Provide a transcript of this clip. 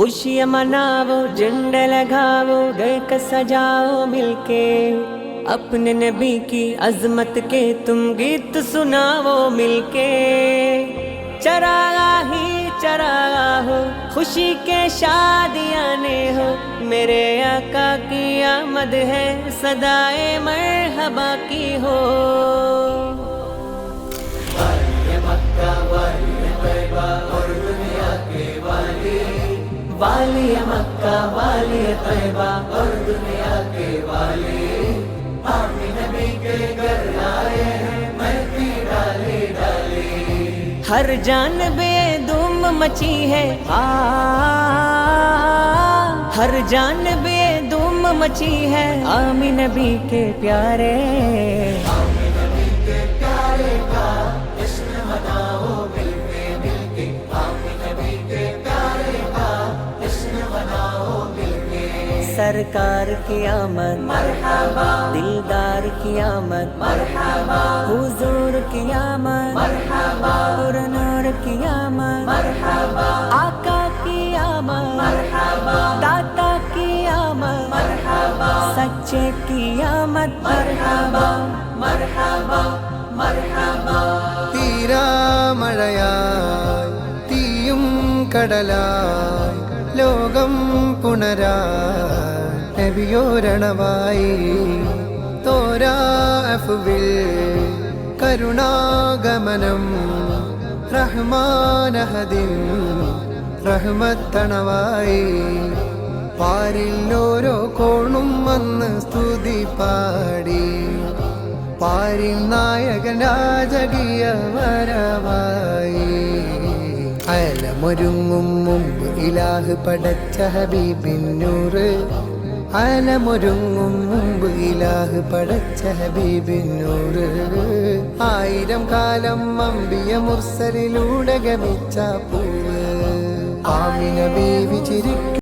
खुशियाँ मनाओ, झंडे लगाओ, घर का सजाओ मिलके, अपने नबी की अजमत के तुम गीत सुनाओ मिलके। चरागा ही चरागा हो, खुशी के शादियाने हो, मेरे आका की आमद है, सदाए मरहबा की हो। वाली मक्का वाली तैयबा और दुनिया के वाली, आमीन नबी के घर आए हैं महफी डाली डाली। हर जानबे धूम मची है, हर जानबे धूम मची है, आमीन नबी के प्यारे, आमीन नबी के प्यारे का जश्न मनाओ मिलके मिलके, आमीन नबी के प्यारे का सरकार की आमद मरहबा, दिलदार की आमद मरहबा, हुजूर की आमद मरहबा, नूर की आमद मरहबा, आका की आमद मरहबा, दाता की आमद मरहबा, सच्चे की आमद मरहबा मरहबा मरहबा। തീരാ മഴയായി തീയും കടലായി ലോകം പുണരാൻ നബിയോരണമായി, തോരാഫുവിൽ കരുണാഗമനം, റഹ്മാനഹദിൻ റഹ്മത്തണവായി, പാരിൽ ഓരോ കോണും വന്ന് സ്തുതി പാടി, പാരിൽ നായകൻ രാജകീയ വരവായി. അലമൊരുങ്ങും മുമ്പ് ഇലാഹ് പടച്ച ഹബീബിൻ നൂറ്, അലമൊരുങ്ങും മുമ്പ് ഇലാഹ് പടച്ച ഹബീബിൻ നൂറ്, ആയിരം കാലം അമ്പിയ മുർസലിലൂടെ ഗമിച്ച പൂവ്, ആമിന ബീവി ചിരിക്കും